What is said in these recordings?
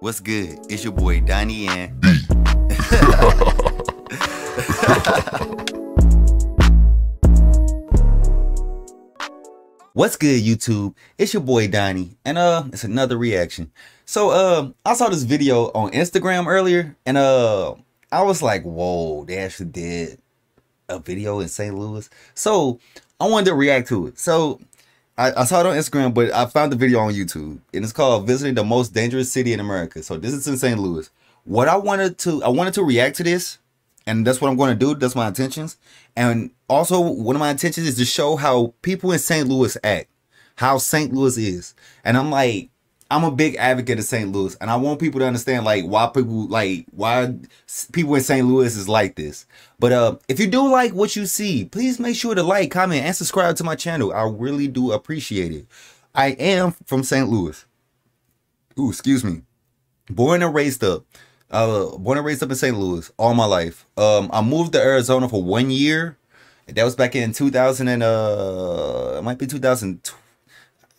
What's good? It's your boy Donnie and D. What's good, YouTube? It's your boy Donnie, and it's another reaction. So I saw this video on Instagram earlier, and I was like, whoa, they actually did a video in St. Louis. So I wanted to react to it. So I saw it on Instagram, but I found the video on YouTube, and it's called "Visiting the Most Dangerous City in America." So this is in St. Louis. I wanted to react to this, and that's what I'm going to do. That's my intentions. And also, one of my intentions is to show how people in St. Louis act, how St. Louis is. And I'm a big advocate of St. Louis, and I want people to understand why people in St. Louis is like this. But if you do like what you see, please make sure to like, comment, and subscribe to my channel. I really do appreciate it. I am from St. Louis. Ooh, excuse me. Born and raised up in St. Louis all my life. I moved to Arizona for 1 year. That was back in 2000 and it might be 2000.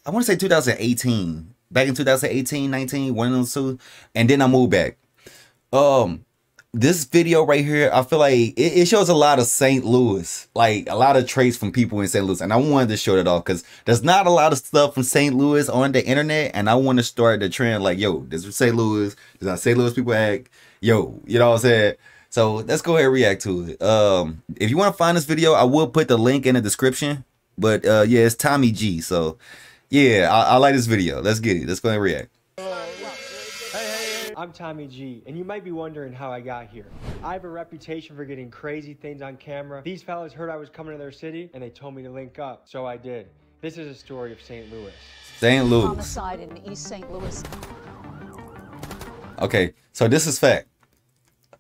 I want to say 2018. Back in 2018, 19, one of those two. And then I moved back. This video right here, I feel like it shows a lot of St. Louis, like a lot of traits from people in St. Louis. And I wanted to show that off because there's not a lot of stuff from St. Louis on the internet. And I want to start the trend like, yo, this is St. Louis. This is how St. Louis people act. Yo, you know what I'm saying? So let's go ahead and react to it. If you want to find this video, I will put the link in the description. But yeah, it's Tommy G. So yeah, I like this video. Let's get it. Let's go ahead and react. Hey, I'm Tommy G, and you might be wondering how I got here. I have a reputation for getting crazy things on camera. These fellas heard I was coming to their city, and they told me to link up, so I did. This is a story of St. Louis. St. Louis. Homicide in East St. Louis. Okay, so this is fact.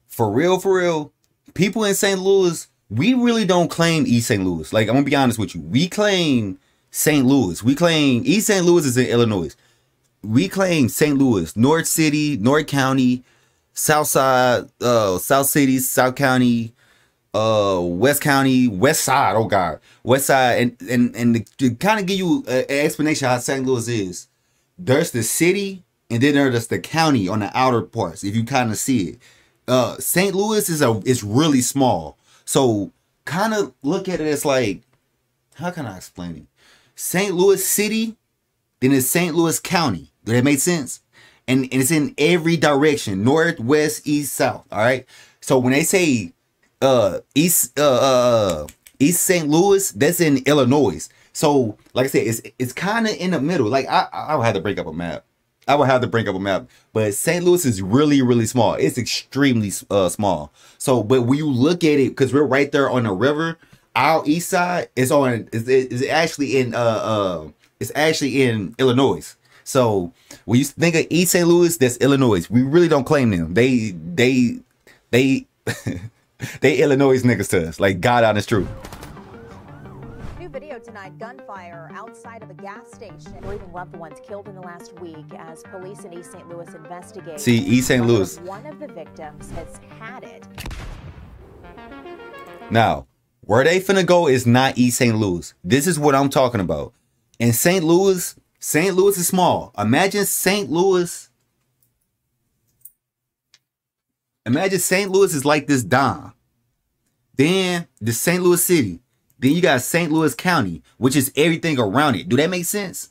For real, people in St. Louis, we really don't claim East St. Louis. Like, I'm gonna be honest with you. We claim St. Louis. We claim East St. Louis is in Illinois. We claim St. Louis, North City, North County, South Side, South City, South County, West County, West Side. Oh God, West Side, and to kind of give you an explanation of how St. Louis is. There's the city, and then there's the county on the outer parts. If you kind of see it, St. Louis is really small. So kind of look at it as like, how can I explain it? St. Louis City, then it's St. Louis County. Does that make sense? And it's in every direction, north, west, east, south. All right. So when they say East St. Louis, that's in Illinois. So like I said, it's kind of in the middle. Like I would have to bring up a map. But St. Louis is really small. It's extremely small. So, but when you look at it, because we're right there on the river. Our east side is actually in Illinois. So when you think of East St. Louis, that's Illinois. We really don't claim them. They they Illinois niggas to us. Like God honest truth. New video tonight, gunfire outside of a gas station. Grieving loved ones killed in the last week as police in East St. Louis investigate. See, East St. Louis. One of the victims has had it. Now, where they finna go is not East St. Louis. This is what I'm talking about. In St. Louis is small. Imagine St. Louis is like this Dom. Then the St. Louis City. Then you got St. Louis County, which is everything around it. Do that make sense?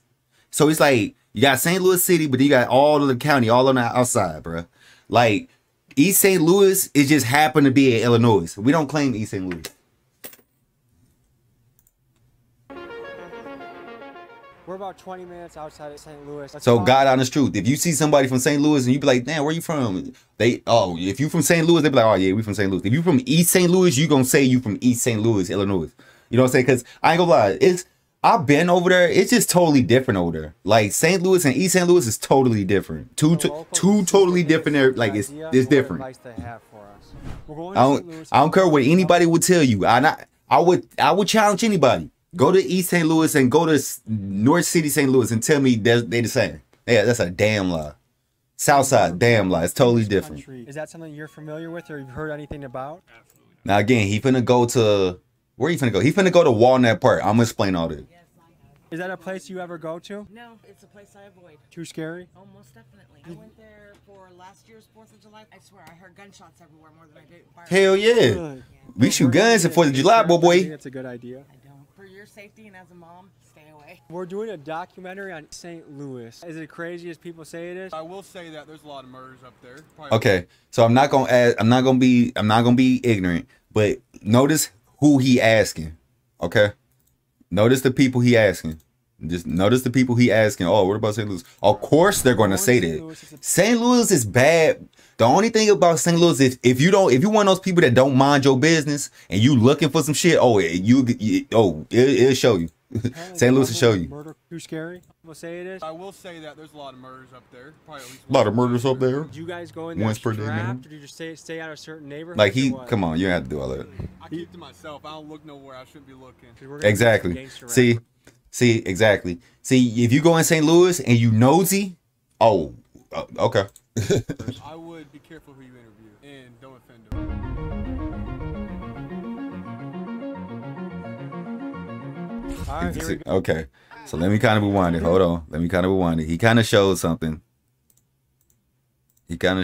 So it's like you got St. Louis City, but then you got all of the county all on the outside, bro. Like East St. Louis, it just happened to be in Illinois. We don't claim East St. Louis. We're about 20 minutes outside of St. Louis. So God honest truth, if you see somebody from St. Louis and you be like, damn, where you from? If you from St. Louis, they be like, oh yeah, we from St. Louis. If you from East St. Louis, you gonna say you from East St. Louis, Illinois. You know what I'm saying? Because I ain't gonna lie, I've been over there. It's just totally different over there. Like St. Louis and East St. Louis is totally different. Two totally different there. Like it's different. I don't care what anybody would tell you. I would challenge anybody. Go to East St. Louis and go to North City St. Louis and tell me they the same. Yeah, that's a damn lie. Southside, damn lie. It's totally different. Is that something you're familiar with or you've heard anything about? Now again, he finna go to where he finna go? He finna go to Walnut Park. I'm gonna explain all this. Is that a place you ever go to? No, it's a place I avoid. Too scary? Oh, most definitely. I went there for last year's 4th of July. I swear, I heard gunshots everywhere more than I did fireworks. Hell yeah. Really? We shoot guns at 4th of July, boy. That's a good idea. I don't. For your safety and as a mom, stay away. We're doing a documentary on St. Louis. Is it crazy as people say it is? I will say that there's a lot of murders up there. Probably. Okay, so I'm not gonna be ignorant, but notice who he asking. Okay, notice the people he asking. Just notice the people he asking. Oh, what about St. Louis? Of course they're gonna say that. St. Louis is bad. The only thing about St. Louis is if you one of those people that don't mind your business and you looking for some shit, it'll show you. St. Louis will show you. Murder too scary? We'll say it is. I will say that there's a lot of murders up there. Probably at least A lot of murders up there. Do you guys go in there Once per day, strapped, or do you just stay out of certain neighborhoods? Like come on, you don't have to do all that. I keep to myself. I don't look nowhere I shouldn't be looking. Exactly. See, exactly. See, if you go in St. Louis and you nosy, okay. I would be careful who you interview and don't offend them. All right, here we go. Okay, so let me kind of rewind it. Hold on. Let me kind of rewind it. He kind of showed something. And I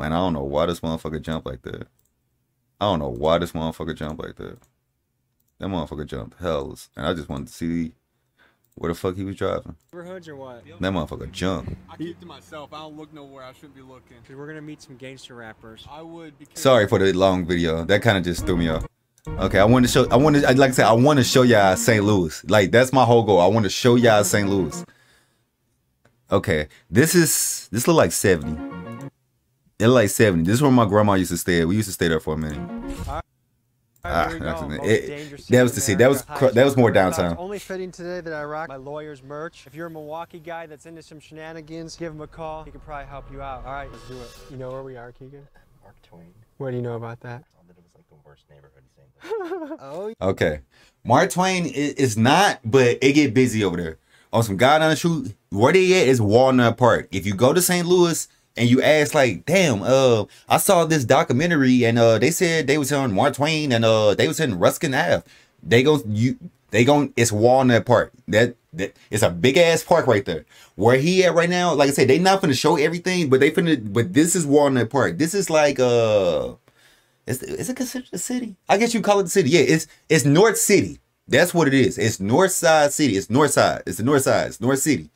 don't know why this motherfucker jumped like that. That motherfucker jumped hells. And I just wanted to see where the fuck he was driving. Neighborhoods or what? That motherfucker jumped. I keep to myself. I don't look nowhere I shouldn't be looking. We're gonna meet some gangster rappers. I would be careful. Sorry for the long video. That kind of just threw me off. Okay, like I said, I want to show y'all St. Louis. Like, that's my whole goal. I want to show y'all St. Louis. Okay, this look like 70. It look like 70. This is where my grandma used to stay. We used to stay there for a minute. That was the city. That was more downtown. It's only fitting today that I rock my lawyer's merch. If you're a Milwaukee guy that's into some shenanigans, give him a call. He can probably help you out. All right, let's do it. You know where we are, Keegan? Mark Twain. What do you know about that? That it was like the worst neighborhood in St. Louis. Oh. Okay, Mark Twain is not, but it get busy over there. On some guy down the street, where they at is Walnut Park. If you go to St. Louis and you ask like, damn, I saw this documentary and they said they was on Mark Twain and they was in Ruskin Ave. It's Walnut Park. That it's a big ass park right there. Where he at right now, like I said, they not finna show everything, but but this is Walnut Park. This is like is it considered a city? I guess you call it the city. Yeah, it's North City. That's what it is. It's North Side City. It's North Side. It's the North Side. It's North City.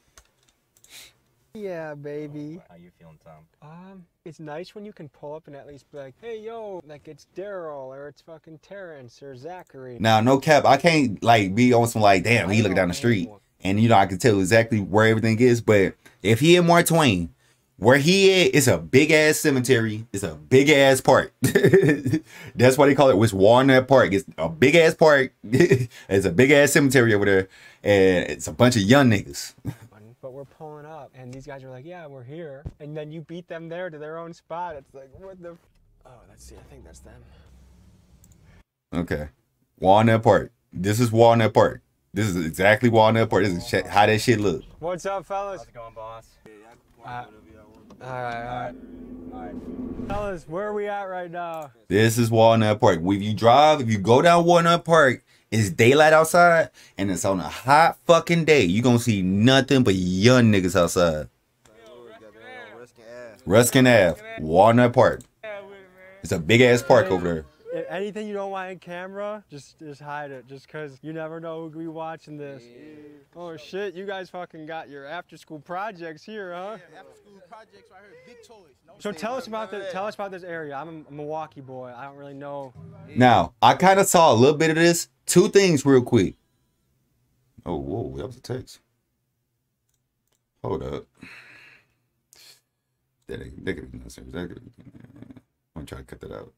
Yeah, baby. How you feeling, Tom? It's nice when you can pull up and at least be like, hey, yo, like it's Daryl or it's fucking Terrence or Zachary. Now, no cap, I can't like be on some like, damn, he looking down the street and I can tell exactly where everything is. But if he in Mark Twain, where he at, it's a big ass cemetery. It's a big ass park. That's why they call it. It's Walnut Park. It's a big ass park. It's a big ass cemetery over there, and it's a bunch of young niggas. But we're pulling up, and these guys are like, yeah, we're here. And then you beat them there to their own spot. It's like, what the... Oh, let's see. I think that's them. Okay. Walnut Park. This is Walnut Park. This is exactly Walnut Park. This is how that shit look. What's up, fellas? How's it going, boss? All right. Fellas, where are we at right now? This is Walnut Park. If you go down Walnut Park, it's daylight outside, and it's on a hot fucking day. You gonna see nothing but young niggas outside. Ruskin Ave, Walnut Park. It's a big ass park over there. If anything you don't want in camera, just hide it. Just cause you never know who could be watching this. Oh shit, you guys fucking got your after school projects here, huh? Yeah, after school projects right here, big choice. No so tell us about this area. I'm a Milwaukee boy. I don't really know. Now, I kind of saw a little bit of this. Two things real quick. Oh, whoa, that was a text. Hold up. That could be necessary. I'm gonna try to cut that out.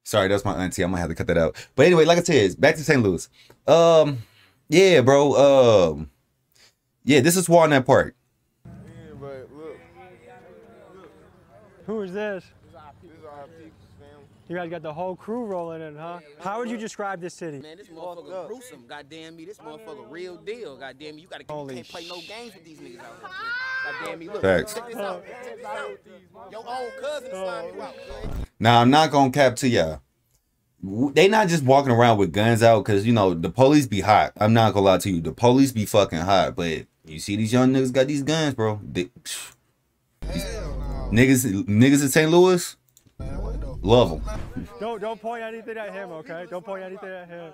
Sorry, that's my auntie. I'm gonna have to cut that out. But anyway, like I said, back to St. Louis. Yeah, bro. Yeah, this is Walnut Park. Yeah, but look. Who is this? This is our people's family. You guys got the whole crew rolling in, huh? How would you describe this city? Man, this motherfucker gruesome. Goddamn me, this motherfucker real deal. Goddamn me, you can't play no games with these niggas out here. Goddamn me, look. Facts. Check this out. Check this out. Your own cousin signed you out. Now, I'm not gonna cap to y'all. They not just walking around with guns out because, you know, the police be hot. I'm not gonna lie to you. The police be fucking hot. But you see these young niggas got these guns, bro. Niggas in St. Louis, love them. Don't point anything at him, okay? Don't point anything at him.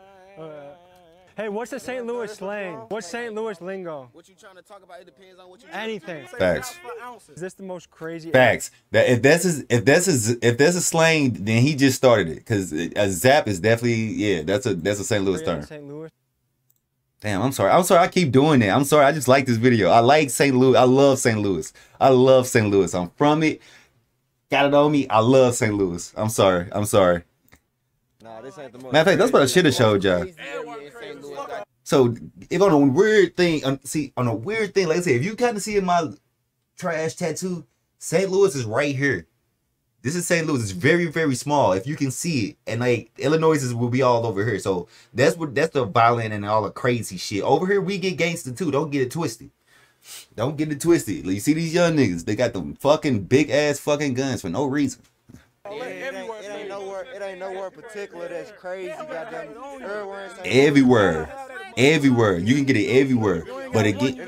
Hey, what's the St. Louis slang? What's St. Louis lingo? What you trying to talk about? It depends on what you. Anything. Facts. Is this the most crazy? Facts. That if that's a slang, then he just started it. Cause a zap is definitely that's a St. Louis term. St. Louis. Damn, I'm sorry. I keep doing that. I'm sorry. I just like this video. I like St. Louis. I love St. Louis. I love St. Louis. I'm from it. Got it on me. I love St. Louis. I'm sorry. Nah, this ain't the most. Matter of fact, that's what I should have showed y'all. So if on a weird thing, like I said, if you kind of see my trash tattoo, St. Louis is right here. This is St. Louis. It's very, very small. If you can see it, and like Illinois will be all over here. So that's the violent and all the crazy shit. Over here we get gangster too. Don't get it twisted. Don't get it twisted. You see these young niggas? They got them fucking big ass fucking guns for no reason. It ain't nowhere particular that's crazy. Goddamn, everywhere. You can get it everywhere. But again,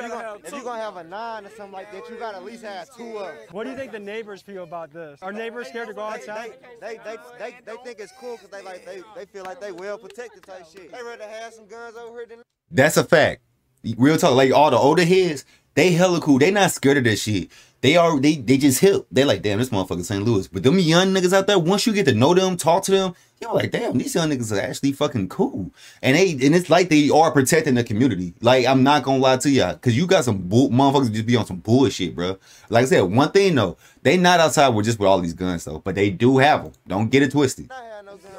if you're gonna have a 9 or something like that, you gotta at least have 2 of them. What do you think the neighbors feel about this? Are neighbors scared to go outside? They think it's cool because they feel like they well protected type shit. They rather have some guns over here than. That's a fact. Real talk. Like all the older heads, they hella cool. They not scared of this shit. They just hip. They like, damn, this motherfucker St. Louis. But them young niggas out there, once you get to know them, talk to them, you're like, damn, these young niggas are actually fucking cool. And it's like they are protecting the community. Like, I'm not gonna lie to y'all, cause you got some motherfuckers just be on some bullshit, bro. Like I said, one thing though, they not outside with all these guns though, but they do have them. Don't get it twisted.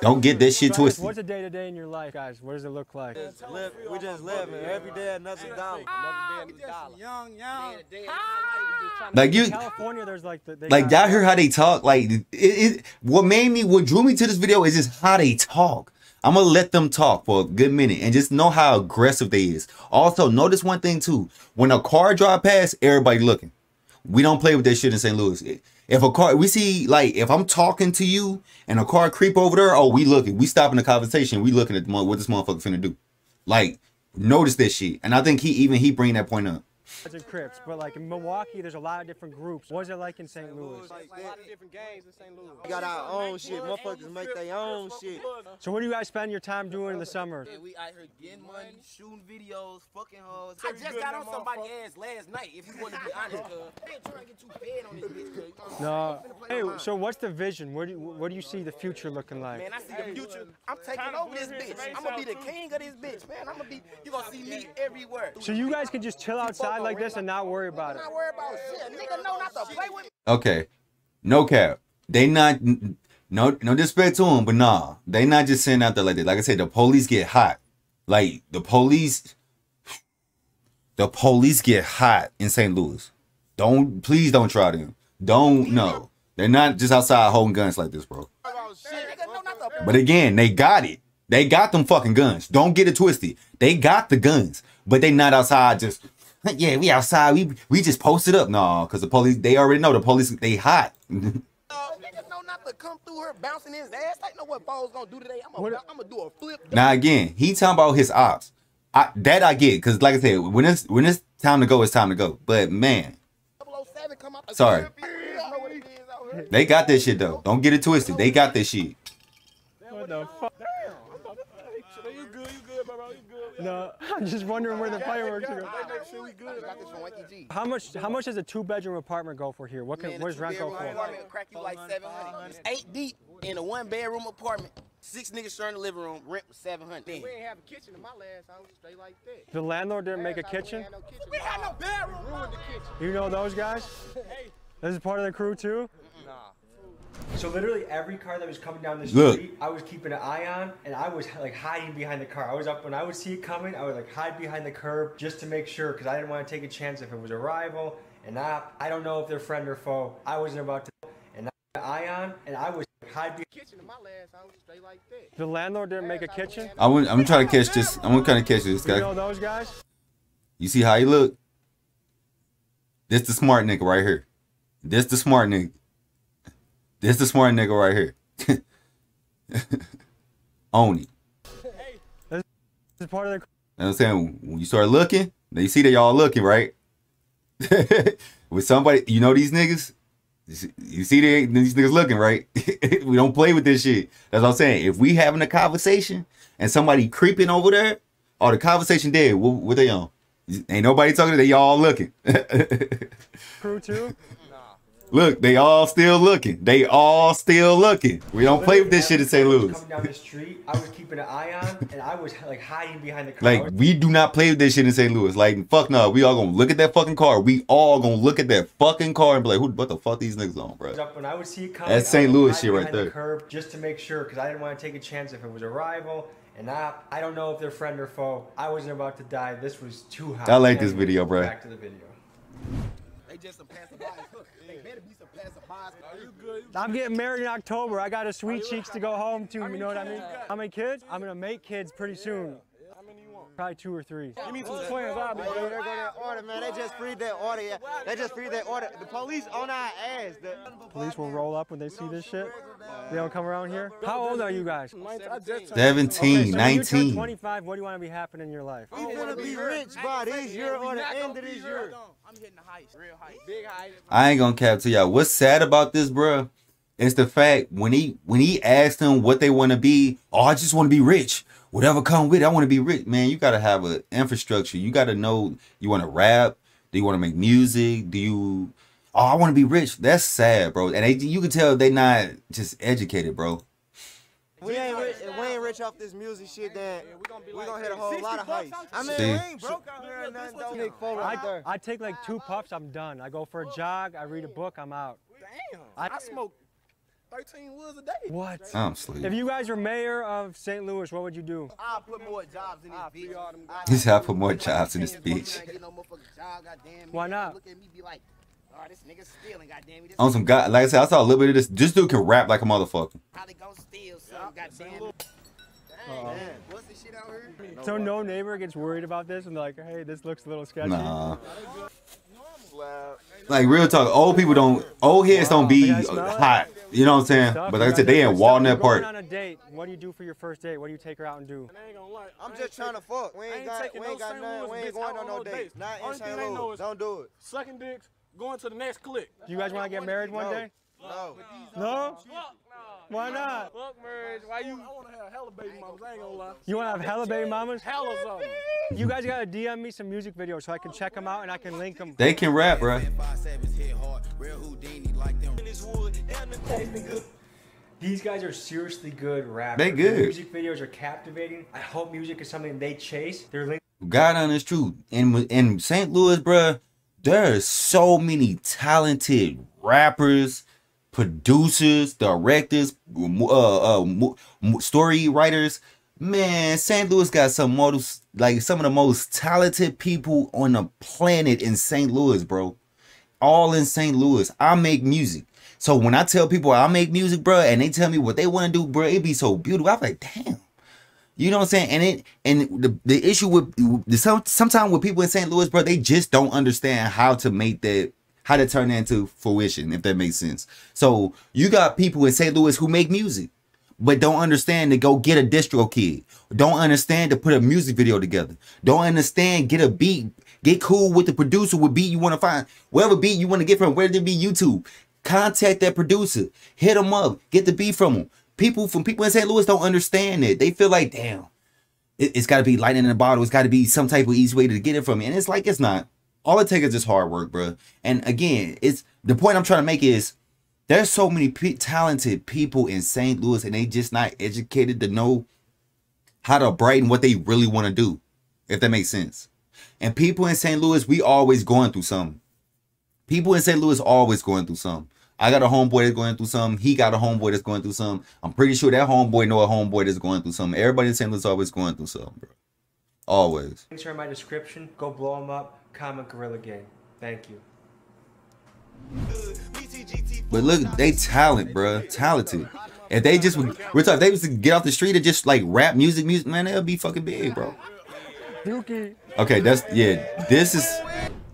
Don't get that shit twisted. What's a day-to-day in your life, guys? What does it look like? We just living every day another dollar. Young. Like you, California, there's like y'all hear how they talk. Like what drew me to this video is just how they talk. I'm gonna let them talk for a good minute and just know how aggressive they is. Also, notice one thing too: when a car drive past, everybody looking. We don't play with that shit in St. Louis. If a car, we see, like, if I'm talking to you and a car creep over there, oh, we looking. We stopping the conversation. We looking at what this motherfucker finna do. Like, notice that shit. And I think he bring that point up. And Crips, but like in Milwaukee, there's a lot of different groups. What's it like in St. Louis? Like a lot of different gangs in St. Louis. We got our own shit. Motherfuckers make their own shit. So what do you guys spend your time doing in the summer? Yeah, we out here getting money, shooting videos, fucking hoes. I just got on somebody's ass last night, if you want to be honest, cuz. I ain't trying to get too fed on this bitch, cuz. No. Hey, so what's the vision? What do you see the future looking like? Man, I see the future. I'm taking over this bitch. I'm going to be the king of this bitch, man. You going to see me everywhere. So you guys can just chill outside like this and not worry about it? I'm not worried about shit. Nigga know not to play with me. Okay. No cap. They not, no disrespect to them, but nah. They not just sitting out there like that. Like I said, the police get hot. Like, the police get hot in St. Louis. Please don't try them. No. They're not just outside holding guns like this, bro. But again, they got it. They got them fucking guns. Don't get it twisted. They got the guns, but they not outside just, yeah, we outside. We just posted up. No, because the police, they already know the police, they hot. Niggas know not to come through her bouncing his ass. They know what Bo's gonna do today. I'm gonna do a flip. Now again, he talking about his ops. That I get, because like I said, when it's time to go, it's time to go. But man, sorry. They got that shit though. Don't get it twisted. They got that shit. What the fuck? You good, bro. You good. No, I'm just wondering where the fireworks are going. How much does a 2-bedroom apartment go for here? What does rent go for? Apartment crack you like 700. 8 deep in a 1-bedroom apartment. 6 niggas sharing the living room. Rent was 700. We ain't have a kitchen in my last house. Straight like that. The landlord didn't make a kitchen? We had no bedroom. Ruined the kitchen. You know those guys? This is part of the crew too? Nah. So literally every car that was coming down the street, I was keeping an eye on, and I was like hiding behind the car. I was up when I would see it coming, I would like hide behind the curb just to make sure, because I didn't want to take a chance if it was a rival, and I don't know if they're friend or foe. I wasn't about to, and I had an eye on, and I was hide behind. Kitchen in my last house, straight like that. The landlord didn't make a kitchen? I'm trying to catch this. I'm gonna catch this guy. You know those guys? You see how he look? This the smart nigga right here. This the smart nigga. This the smart nigga right here. Own it. This is part of the. You know what I'm saying? When you start looking, then you see that y'all looking, right? With somebody, you know these niggas? You see these niggas looking, right? We don't play with this shit. That's what I'm saying. If we having a conversation and somebody creeping over there, or the conversation dead, what they on? Ain't nobody talking, they all looking. Crew too? Look, they all still looking. They all still looking. We don't play with this shit in St. Louis. Coming down the street, I was keeping an eye on, and I was like hiding behind the car. Like, we do not play with this shit in St. Louis. Like, fuck no. We all gonna look at that fucking car. We all gonna look at that fucking car and be like, what the fuck these niggas on, bro? When I would see it coming, That's St. Louis shit right there. The curb just to make sure, because I didn't want to take a chance if it was a rival. And I don't know if they're friend or foe. I wasn't about to die. This was too hot. I like this video, bro. Back to the video. They just some passerbys. They better be some passerbys. Are you good? I'm getting married in October. I got a sweet cheeks to go home to. You know what I mean? How many kids? I'm gonna make kids pretty soon. How many you want? Probably 2 or 3. Give me some twins. I'll be There good. go that order, man. They just freed that order. Yeah. They just freed that order. The police on our ass. Police will roll up when they see this shit. They don't come around here. How old are you guys? 17, So 19. 25. What do you want to be happening in your life? We gonna be rich by this year or the end of this year. I'm hitting the heights, real heights. Big heights. I ain't gonna cap to y'all. What's sad about this, bro? It's the fact when he asked them what they want to be. Oh, I just want to be rich. Whatever come with it, I want to be rich. Man, you gotta have an infrastructure. You gotta know you want to rap. Do you want to make music? Do you? Oh, I want to be rich. That's sad, bro. And you can tell they not just educated, bro. We ain't rich off this music shit. Then we gonna hit a whole lot of heights. I mean, See? we ain't broke out here or nothing though. Big photo right there. I take like 2 puffs. I'm done. I go for a jog. I read a book. I'm out. Damn. I smoke 13 woods a day. What? I'm sleeping. If you guys were mayor of St. Louis, what would you do? I'll put more jobs in this bitch. He said I put more jobs in this bitch. Why not? Look at me, be like, oh, this nigga stealing, goddamn. On some guy, like I said, I saw a little bit of this. This dude can rap like a motherfucker. Probably gonna steal some, goddamn. What's the shit out here? So no neighbor gets worried about this and they're like, hey, this looks a little sketchy. Nah. Like real talk, old heads don't be hot. You know what I'm saying? But like I said, they in Walnut Park. On a date, what do you do for your first date? What do you take her out and do? I'm just trying to fuck. We ain't got nothing. We ain't going on no dates. Not in St. Louis. Don't do it. Sucking dicks, going to the next click. Do you guys want to get married one day? No. No? Why not? Fuck marriage. Why you? I want to have hella baby mamas. I ain't gonna lie. You want to have hella baby mamas? Hella something. You guys got to DM me some music videos so I can check them out and I can link them. They can rap, bro. These guys are seriously good rappers. They good. Their music videos are captivating. I hope music is something they chase. They're linked. God honest truth. In St. Louis, bro, there are so many talented rappers, producers, directors, story writers. Man, St. Louis got some of the most talented people on the planet in St. Louis, bro. All in St. Louis. I make music. So when I tell people I make music, bro, and they tell me what they want to do, bro, it be so beautiful. I'm like, damn. You know what I'm saying? And the issue with sometimes with people in St. Louis, bro, they just don't understand how to make that, how to turn that into fruition, if that makes sense. So you got people in St. Louis who make music, but don't understand to go get a distro kid. Don't understand to put a music video together. Don't understand, get a beat. Get cool with the producer, what beat you want to find. Whatever beat you want to get from, whether it be YouTube. Contact that producer. Hit them up. Get the beat from them. People in St. Louis don't understand it. They feel like, damn, it's got to be lightning in the bottle. It's got to be some type of easy way to get it from me. And it's like, it's not. All it takes is just hard work, bro. And again, it's the point I'm trying to make is there's so many talented people in St. Louis and they just not educated to know how to brighten what they really want to do, if that makes sense. And people in St. Louis, we always going through something. People in St. Louis always going through something. I got a homeboy that's going through something. He got a homeboy that's going through something. I'm pretty sure that homeboy know a homeboy that's going through something. Everybody in St. Louis always going through something, bro. Always. Links are in my description. Go blow them up. Comment Gorilla Gang. Thank you. But look, they talented, bro. Talented. If they just, we're talking, if they was to get off the street and just like rap music, man, they'll be fucking big, bro. Dookie. Okay, that's, yeah, this is.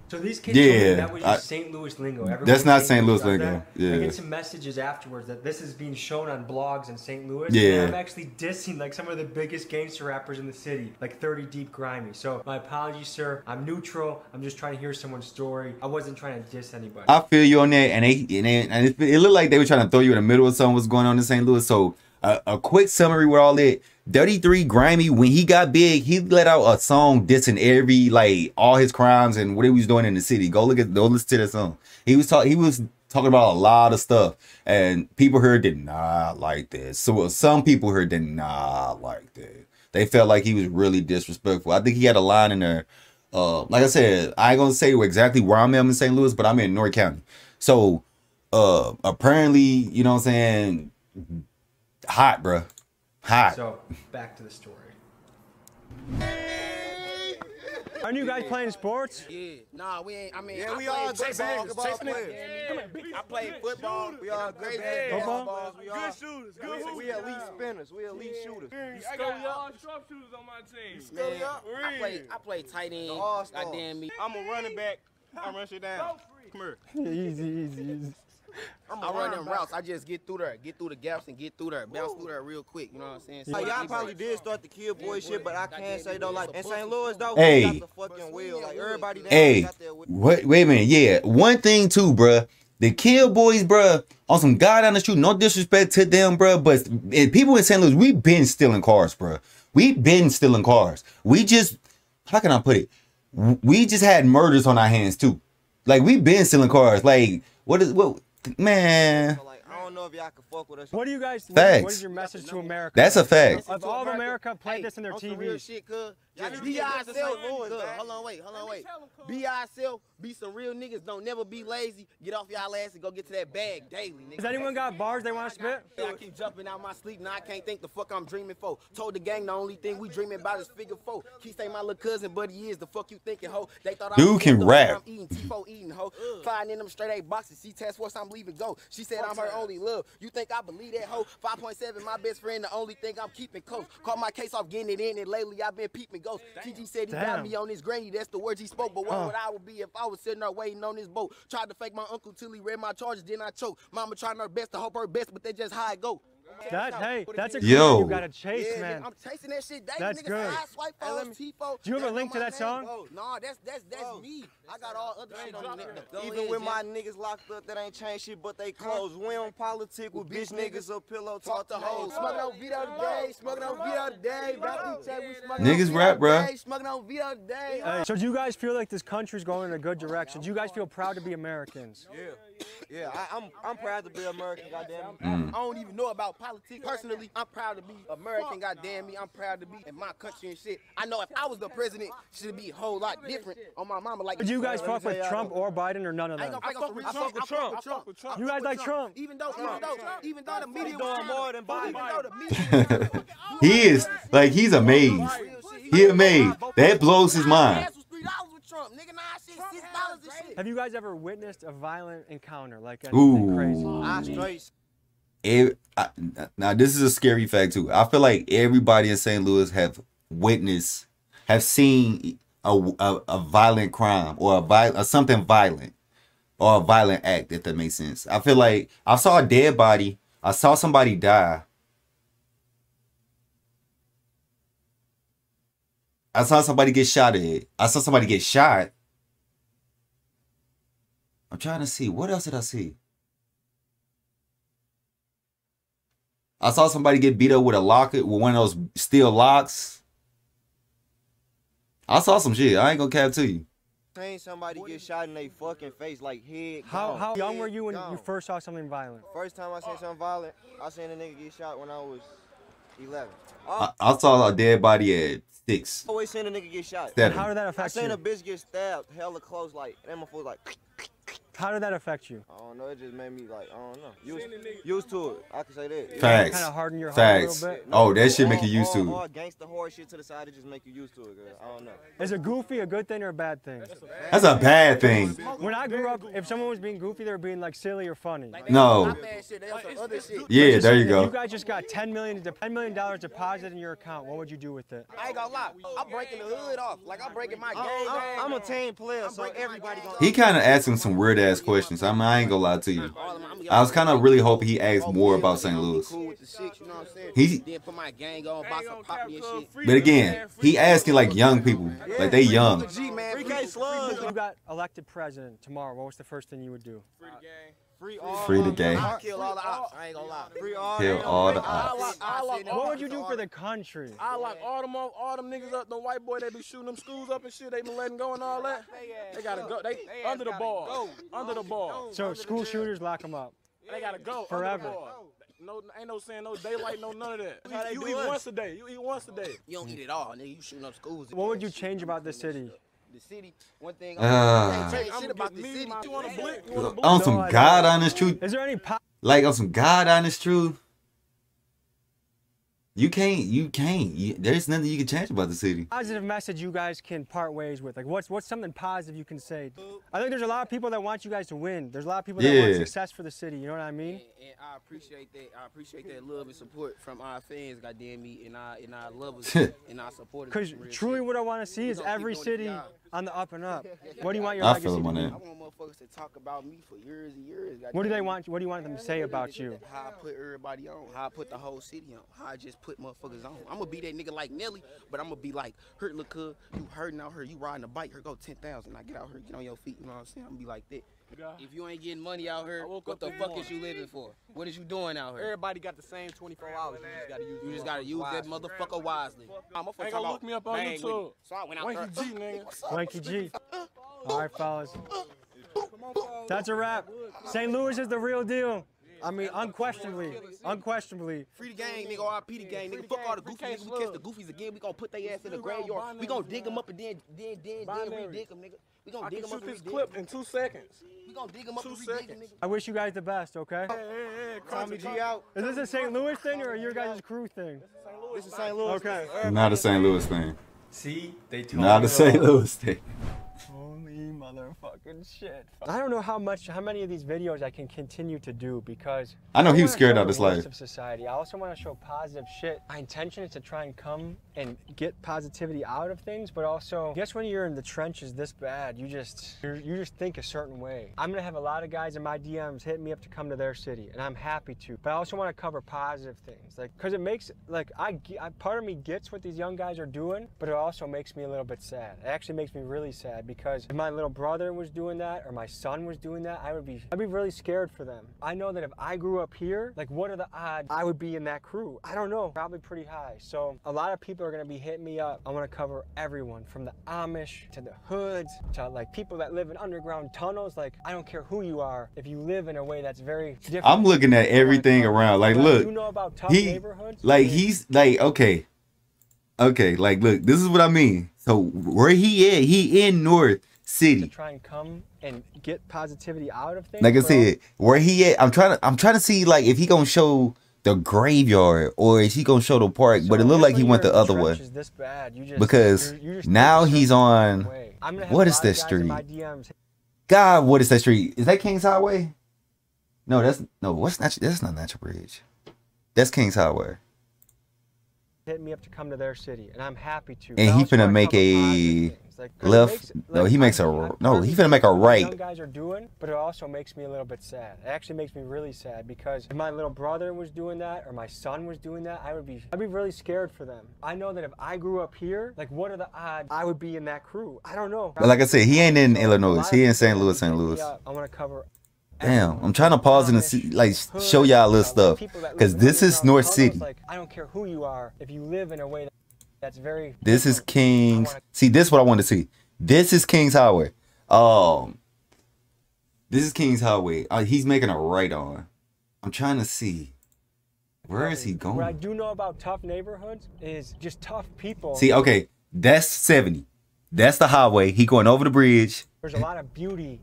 So these kids told me that was just St. Louis lingo. Everyone That's not in St. Louis does lingo. that. Yeah. I get some messages afterwards that this is being shown on blogs in St. Louis. Yeah. And I'm actually dissing like some of the biggest gangster rappers in the city, like 30 Deep Grimy. So my apologies, sir. I'm neutral. I'm just trying to hear someone's story. I wasn't trying to diss anybody. I feel you on that, and it looked like they were trying to throw you in the middle of something what's going on in St. Louis. So a quick summary with all that. 33 Grimy, when he got big, he let out a song dissing like all his crimes and what he was doing in the city. Go listen to that song. He was talking about a lot of stuff, and people here did not like this. So some people here did not like that. They felt like he was really disrespectful. I think he had a line in there. Like I said, I ain't gonna say exactly where I'm at in St. Louis, but I'm in North County. So apparently, you know what I'm saying, hot, bruh. Hot. So back to the story. Aren't you guys playing sports? Yeah. Nah, we ain't. I mean, Yeah, I we all played basketball football. players. I played football. We all good Football? basketballs. We all Good shooters. Good hoopers. we elite spinners. We elite shooters. I got all sharpshooters on my team. Man, I play tight end. All-stars. Goddamn me. I'm a running back. I'm run shit down. Come here. Easy. I run them routes. I just get through there, get through the gaps, and get through there, bounce through there real quick. You know what I'm saying? Like, y'all probably did start the kill boy shit, but I can't say though. Like in St. Louis though, Hey. we got the fucking wheel. Like everybody down Hey, got their wheel. wait a minute. Yeah, one thing too, bruh. The Kill Boys, bruh, on some guy down the street, no disrespect to them, bruh, but people in St. Louis, we been stealing cars, bruh. We been stealing cars. We just, how can I put it? We just had murders on our hands too. Like, we been stealing cars. Like, what, man. So, like, I don't know if y'all can fuck with us. What do you guys think? Facts. What is your message to America? That's a fact. If all of America played Hey, this in their on some real TVs. shit, cuz. Y'all Just need be to get to St. ourselves. Louis, Cuz. man. Hold on, wait. Be ourselves. Be some real niggas. Don't never be lazy. Get off y'all ass and go get to that bag daily, nigga. Has anyone got bars they want to spit? I keep jumping out my sleep. Now I can't think the fuck I'm dreaming for. Told the gang the only thing we dreaming about is figure 4. Keep saying my little cousin, but he is the fuck you thinking, ho. They thought I Dude was can the rap. I'm eating T4 eating, ho. Flying in them straight A boxes. See task force, I'm leaving go. She said I'm her only love. You think I believe that, ho? 5.7, my best friend, the only thing I'm keeping close. Caught my case off getting it in, and lately I've been peeping ghosts. TG said he got me on his granny. That's the words he spoke. But what would I would be if I was sitting there waiting on this boat? Tried to fake my uncle till he read my charges, then I choke. Mama trying her best to hope her best, but that's just how it go. That's a Yo. career you gotta chase, Yeah, man. I'm chasing that shit daily. That's Niggas good. side swipe phones, T4. Do you have a That's link on to my that name. song? Oh, nah, that's me. I got all other shit on the Even with my niggas locked up, that ain't changed shit, but they close. We on politic with bitch niggas up pillow, talk to hoes. Smoking on Vito today, smoking on Vito today. Niggas rap, bruh. Smoking on Vito today. Hey, so do you guys feel like this country's going in a good direction? Do you guys feel proud to be Americans? Yeah, I'm proud to be American, goddamn. I don't even know about politics. Personally, I'm proud to be American, goddamn me. I'm proud to be in my country and shit. I know if I was the president, it should be a whole lot different on my mama. Like, Would you guys fuck with Trump or Biden or none of I ain't them? gonna fuck with Trump. You guys like Trump? Even though the media He was doing more than Biden. even though the media He is, like, he's amazed. He amazed. That blows his mind. gas was $3 with Trump, nigga. Nah, shit, $6 and shit. Have you guys ever witnessed a violent encounter like anything Ooh. crazy? I straight. Now this is a scary fact too. I feel like everybody in St. Louis have seen a violent crime or something violent or a violent act, if that makes sense. I feel like I saw a dead body. I saw somebody die. I saw somebody get shot at. I saw somebody get shot. I'm trying to see. What else did I see? I saw somebody get beat up with a locket, with one of those steel locks. I saw some shit. I ain't gonna cap to you. Seen somebody get shot in their fucking face, like head. How gone. young were you when Head you gone. first saw something violent? First time I seen something violent, I seen a nigga get shot when I was 11. I saw a dead body at 6. Always seen a nigga get shot. 7. How did that I affect seen you? a bitch get stabbed hella close, like, that motherfucker was like, How did that affect you? I don't know. It just made me like, I don't know. Used to it. I can say that. Facts. Kind of harden your heart Facts. a little bit. Oh, that shit make you used to it. All gangsta hard shit to the side, it just make you used to it, girl. I don't know. Is a goofy a good thing or a bad thing? That's a bad thing. When I grew up, if someone was being goofy, they were being like silly or funny. No. Yeah, there you If you go. guys just got $10 million deposited in your account, what would you do with it? I ain't gonna lie. I'm breaking the hood off. Like I'm breaking my game. I'm a team player, so everybody gonna. He kind of asking some weird ass questions. I ain't gonna lie to you. I was kind of really hoping he asked more about St. Louis. He, but again, he asking like young people, like they young. You got elected president tomorrow. What was the first thing you would do? Free the game. Kill all the ops. I ain't gonna lie. Kill all the ops. What would you do for the country? I like all them niggas up, them white boy, they be shooting them schools up and shit. They been letting go and all that. They gotta go. They under the ball. Under the ball. So school shooters, lock them up. They gotta go. Forever. No, ain't no saying no daylight, no none of that. You eat once a day. You eat once a day. You don't eat it all, nigga. You shooting up schools. What would you change about the city? The city, one thing. I'm shit about the city. You want a blick? On some God honest truth, Is there any like on some God honest truth, you can't. There's nothing you can change about the city. positive message you guys can part ways with? Like, what's something positive you can say? I think there's a lot of people that want you guys to win. There's a lot of people that want success for the city. You know what I mean? And I appreciate that. I appreciate that love and support from our fans, goddamn me, and our lovers and our supporters. Because truly, what I want to see is every city on the up and up. What do you want your I legacy feel him to on be? that. I want motherfuckers to talk about me for years and years. What do they want? What do you want them to say about you? How I put everybody on, how I put the whole city on, how I just put motherfuckers on. I'm gonna be that nigga like Nelly, but I'm gonna be like, hurt look cuz, you hurting out here, you riding a bike, here go 10,000. I get out here, get on your feet, you know what I'm saying? I'm gonna be like that. If you ain't getting money out here, what the fuck is you living for? What is you doing out here? Everybody got the same 24 hours. You just gotta use that motherfucker wisely. Ain't gonna look me up on YouTube. So I went out Wanky there. G, nigga. Wanky G. All right, fellas. That's a wrap. St. Louis is the real deal. I mean, unquestionably. Free the gang, nigga, RP the gang, nigga. Fuck all the goofies, nigga. We catch the goofies again. We gonna put their ass in the graveyard. We gonna dig them up and then re-dig them, nigga. We gonna dig them up and this clip in 2 seconds. We gonna dig them up and 2 re-dig them, seconds. nigga. I wish you guys the best, okay? Hey, Tommy G out. Is this a St. Louis thing or your guys' crew thing? This is St. Louis. Okay. Not a St. Louis thing. See, they told Not me a St. all. Louis thing. Holy motherfucking shit. I don't know how many of these videos I can continue to do because I know he was wanna scared show out his the worst life. of society. I also want to show positive shit. My intention is to try and come and get positivity out of things, but also, I guess when you're in the trenches this bad, you just think a certain way. I'm gonna have a lot of guys in my DMs hitting me up to come to their city, and I'm happy to. But I also want to cover positive things, like, cause it makes part of me gets what these young guys are doing, but it also makes me a little bit sad. It actually makes me really sad because if my little brother was doing that or my son was doing that, I'd be really scared for them. I know that if I grew up here, like, what are the odds I would be in that crew? I don't know, probably pretty high. So a lot of people are gonna be hitting me up. I want to cover everyone from the Amish to the hoods to like people that live in underground tunnels. Like, I don't care who you are, if you live in a way that's very different. I'm looking at everything around. Like, look, you know about tough he neighborhoods? like he's like okay, like look, this is what I mean. So where he at? He in North City. To try and come and get positivity out of things. Like I said, where he at? I'm trying to see like if he gonna show the graveyard or is he gonna show the park? But it looked like he went the other way. This bad, because now he's on. What is that street? God, what is that street? Is that King's Highway? No, that's not Natural Bridge. That's King's Highway. Hit me up to come to their city, and I'm happy to. And he finna make a left. No, he makes a no. He finna make a right. Young guys are doing, but it also makes me a little bit sad. It actually makes me really sad because if my little brother was doing that or my son was doing that, I'd be really scared for them. I know that if I grew up here, like, what are the odds I would be in that crew? I don't know. But like I said, he ain't in Illinois. He in St. Louis. I want to cover. Damn, I'm trying to pause it and see, like, show y'all a little stuff, because this is North City. Like, I don't care who you are, if you live in a way that's very. This is King's. See, this is what I want to see. This is King's Highway. This is King's Highway. He's making a right on. I'm trying to see. Where is he going? What I do know about tough neighborhoods is just tough people. See, okay, that's 70. That's the highway. He going over the bridge. There's a lot of beauty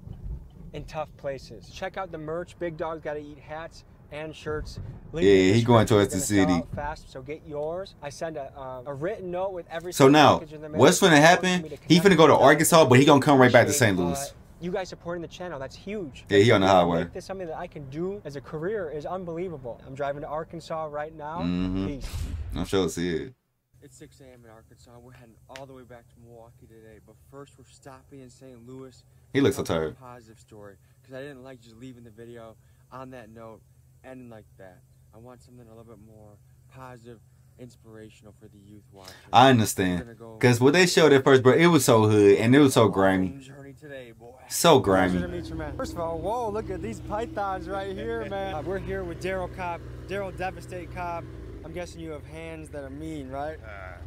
in tough places. Check out the merch. Big Dog's Gotta Eat hats and shirts. Link Yeah, in the he going description. towards They're the gonna sell city. out fast, so get yours. I send a written note with every So now, package in the mail. what's finna happen? He finna go to Arkansas, but he gonna come right back to St. Louis. You guys supporting the channel, that's huge. Yeah, he on the To highway. make this something that I can do as a career is unbelievable. I'm driving to Arkansas right now. Peace. I'm sure see it. It's 6 a.m. in Arkansas. We're heading all the way back to Milwaukee today. But first, we're stopping in St. Louis. He looks so Tell tired. a positive story, because I didn't like just leaving the video on that note, ending like that. I want something a little bit more positive, inspirational for the youth watching. I understand. Because what they showed at first, bro, it was so hood and it was so grimy. Journey today, boy. So Pleasure to grimy. meet you, man. First of all, whoa, look at these pythons right here, man. We're here with Daryl Cobb. Daryl Devastate Cobb. I'm guessing you have hands that are mean, right?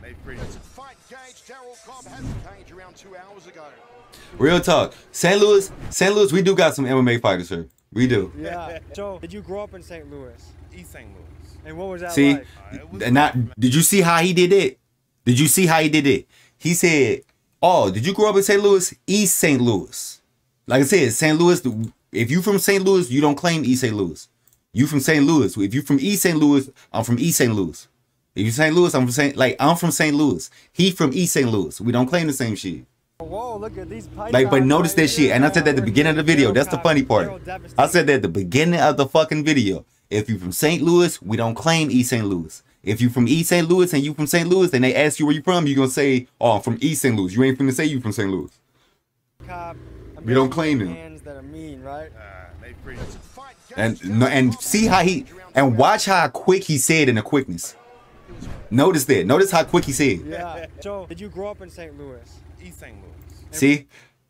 They pretty. Fight Cage. Daryl Cobb has the cage around 2 hours ago. Real talk. St. Louis, we do got some MMA fighters here. We do. Yeah. So, did you grow up in St. Louis? East St. Louis. And what was that See, like? did you see how he did it? Did you see how he did it? He said, "Oh, did you grow up in St. Louis? East St. Louis." Like I said, St. Louis. If you from St. Louis, you don't claim East St. Louis. You from St. Louis. If you from East St. Louis, I'm from East St. Louis. If you St. Louis, I'm from St. Louis. He from East St. Louis. We don't claim the same shit. Whoa, look at these pythons. Like, but notice right that shit, here, and I said that at the man. beginning of the video. Daryl That's the Cobb, funny part. Daryl Devastate. I said that at the beginning of the fucking video. If you from St. Louis, we don't claim East St. Louis. If you from East St. Louis and you from St. Louis, and they ask you where you from, you gonna say, "Oh, I'm from East St. Louis." You ain't finna say you from St. Louis. Cobb, We don't claim them. hands that are mean, right? They pretty. And see how and watch how quick he said in the quickness. Notice that. Notice how quick he said. Yeah. So, did you grow up in St. Louis? East St. Louis. See,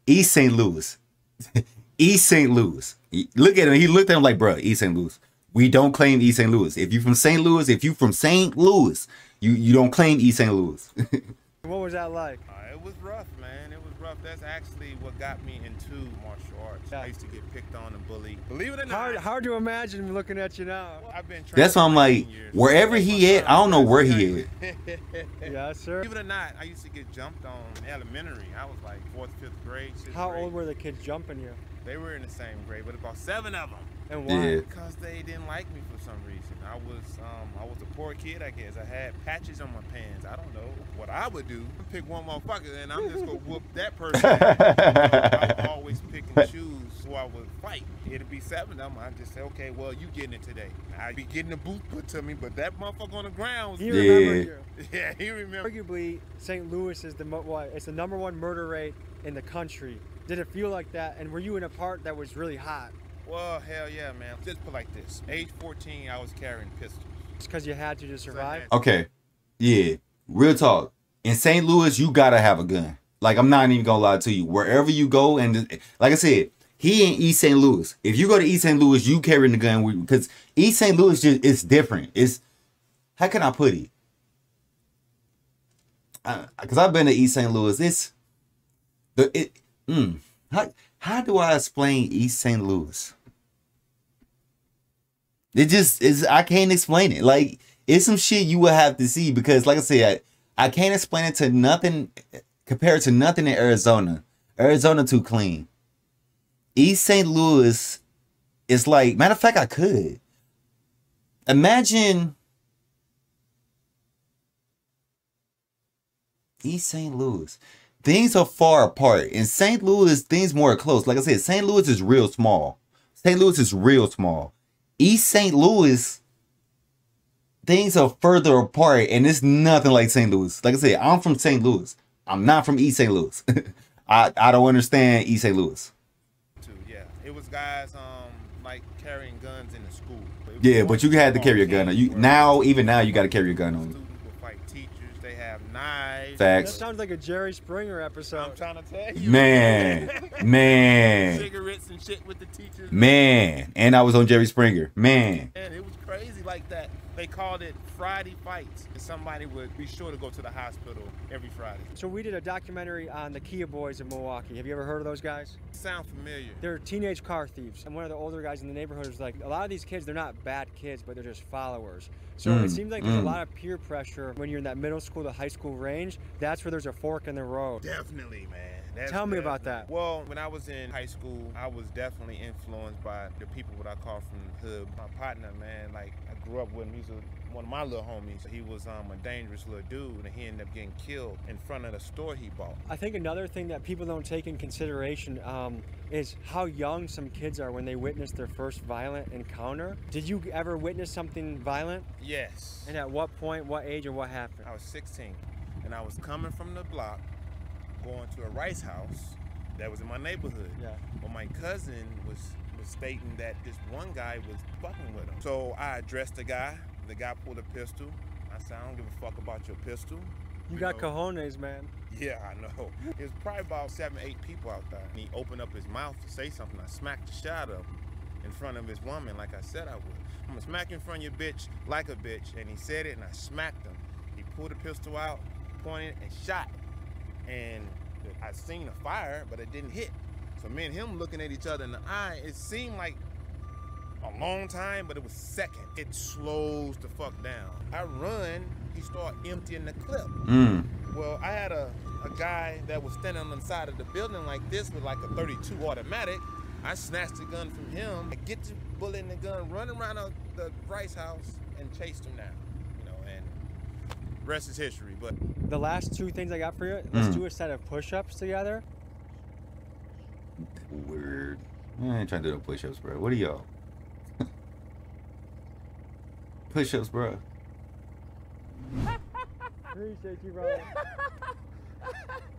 East St. Louis, East St. Louis. Look at him. He looked at him like, "Bruh, East St. Louis. We don't claim East St. Louis. If you from St. Louis, you don't claim East St. Louis." What was that like? It was rough, man. It was rough. That's actually what got me into martial arts. I used to get picked on and bullied. Believe it or not. Hard to imagine looking at you now. I've been That's why I'm like, wherever he at, I don't know where he at. Yes, sir. Believe it or not, I used to get jumped on in elementary. I was like 4th, 5th grade. 6th How grade. old were the kids jumping you? They were in the same grade, but about 7 of them. And why? Yeah. Because they didn't like me for some reason. I was a poor kid, I guess. I had patches on my pants. I don't know what I would do. Pick one motherfucker and I'm just gonna whoop that person. I would always pick and choose who I would fight. It'd be 7 of them. I'd just say, okay, well, you getting it today. I'd be getting the boot put to me, but that motherfucker on the ground was... He remembered you. Yeah, he remembered. Arguably, St. Louis is it's the #1 murder rate in the country. Did it feel like that? And were you in a part that was really hot? Well, hell yeah, man. Just put like this. Age 14, I was carrying pistols. It's because you had to survive? Okay, yeah, real talk. In St. Louis, you gotta have a gun. Like, I'm not even gonna lie to you. Wherever you go, and like I said, he in East St. Louis. If you go to East St. Louis, you carrying the gun with you, because East St. Louis it's different. It's, how can I put it? Because I've been to East St. Louis. How do I explain East St. Louis? It just is. I can't explain it. Like, it's some shit you will have to see, because, like I said, I can't explain it to nothing, compared to nothing in Arizona. Arizona too clean. East St. Louis is like, matter of fact, I could imagine East St. Louis. Things are far apart. In St. Louis, things more close. Like I said, St. Louis is real small. St. Louis is real small. East St. Louis, things are further apart, and it's nothing like St. Louis. Like I said, I'm from St. Louis. I'm not from East St. Louis. I don't understand East St. Louis. Yeah, it was guys like carrying guns in the school. Yeah, but you had to carry a gun. Even now, you got to carry a gun on you. Students will fight teachers. They have knives. Facts. That sounds like a Jerry Springer episode. I'm trying to tell you. Man. Cigarettes and shit with the teachers. Man. And I was on Jerry Springer. Man. And it was crazy like that. They called it Friday fights. And somebody would be sure to go to the hospital every Friday. So we did a documentary on the Kia Boys in Milwaukee. Have you ever heard of those guys? Sound familiar. They're teenage car thieves. And one of the older guys in the neighborhood was like, a lot of these kids, they're not bad kids, but they're just followers. So it seems like there's a lot of peer pressure when you're in that middle school to high school range. That's where there's a fork in the road. Definitely, man. Tell me about that. Well, when I was in high school, I was definitely influenced by the people that I call from the hood. My partner, man, like I grew up with him. He's one of my little homies. He was a dangerous little dude, and he ended up getting killed in front of the store he bought. I think another thing that people don't take in consideration is how young some kids are when they witness their first violent encounter. Did you ever witness something violent? Yes. And at what point, what age, or what happened? I was 16, and I was coming from the block, going to a rice house that was in my neighborhood. Yeah. Well, my cousin was stating that this one guy was fucking with him. So I addressed the guy. The guy pulled a pistol. I said, I don't give a fuck about your pistol. You got cojones, man. Yeah, I know. It was probably about 7 or 8 people out there. And he opened up his mouth to say something. I smacked the shit out of him in front of his woman like I said I would. I'm gonna smack you in front of your bitch like a bitch. And he said it, and I smacked him. He pulled the pistol out, pointed, and shot. And I seen a fire, but it didn't hit. So me and him looking at each other in the eye, it seemed like a long time, but it was second. It slows the fuck down. I run, he started emptying the clip. Well, I had a guy that was standing on the side of the building like this with like a 32 automatic. I snatched the gun from him. I get the bullet in the gun, run around the rice house, and chased him down. You know, and rest is history. But the last 2 things I got for you, let's do a set of push-ups together. Weird. I ain't trying to do no push-ups, bro. What are y'all? Push-ups, bro. Appreciate you, brother.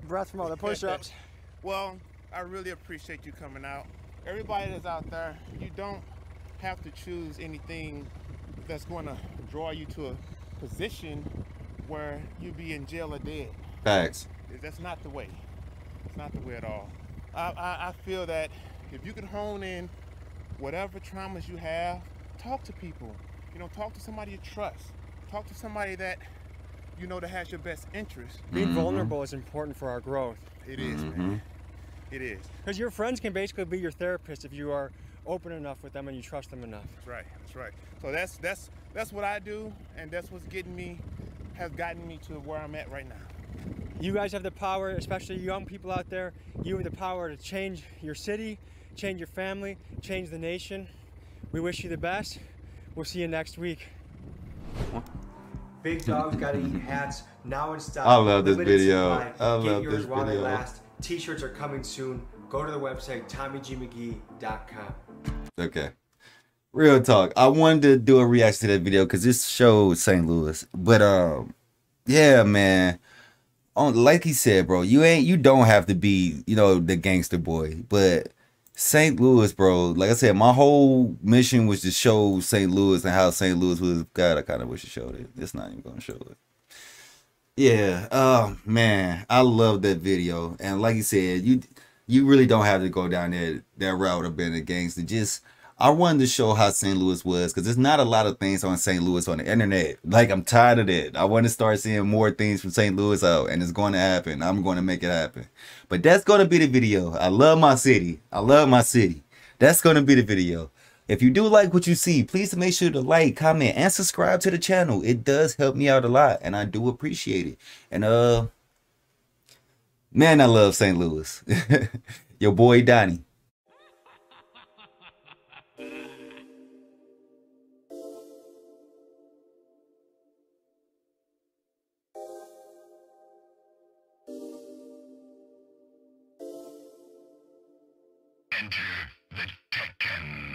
Breath from all the push-ups. Well, I really appreciate you coming out. Everybody that's out there, you don't have to choose anything that's going to draw you to a position where you be in jail or dead. Facts. That's not the way. It's not the way at all. I feel that if you can hone in whatever traumas you have, talk to people. You know, talk to somebody you trust. Talk to somebody that you know that has your best interest. Being vulnerable is important for our growth. It is, man. It is. Because your friends can basically be your therapist if you are open enough with them and you trust them enough. That's right. That's right. So that's what I do, and that's what's gotten me to where I'm at right now. You guys have the power, especially young people out there. You have the power to change your city, change your family, change the nation. We wish you the best. We'll see you next week. Big Dogs Gotta Eat hats now in stock. I love this Limited video. supply. I love Get yours this while they video. last. T-shirts are coming soon. Go to the website TommyGMcGee.com. Okay. Real talk. I wanted to do a reaction to that video because this showed St. Louis. But yeah, man. Like he said, bro, you don't have to be, you know, the gangster boy. But St. Louis, bro, like I said, my whole mission was to show St. Louis and how St. Louis was. God, I kind of wish it showed it. It's not even gonna show it. Yeah, oh man, I love that video. And like you said, you really don't have to go down that route of being a gangster. Just I wanted to show how St. Louis was, because there's not a lot of things on St. Louis on the internet. Like, I'm tired of that. I want to start seeing more things from St. Louis out, and it's going to happen. I'm going to make it happen. But that's going to be the video. I love my city. I love my city. That's going to be the video. If you do like what you see, please make sure to like, comment, and subscribe to the channel. It does help me out a lot, and I do appreciate it. And man, I love St. Louis. Your boy Donnie. Enter the Tekken.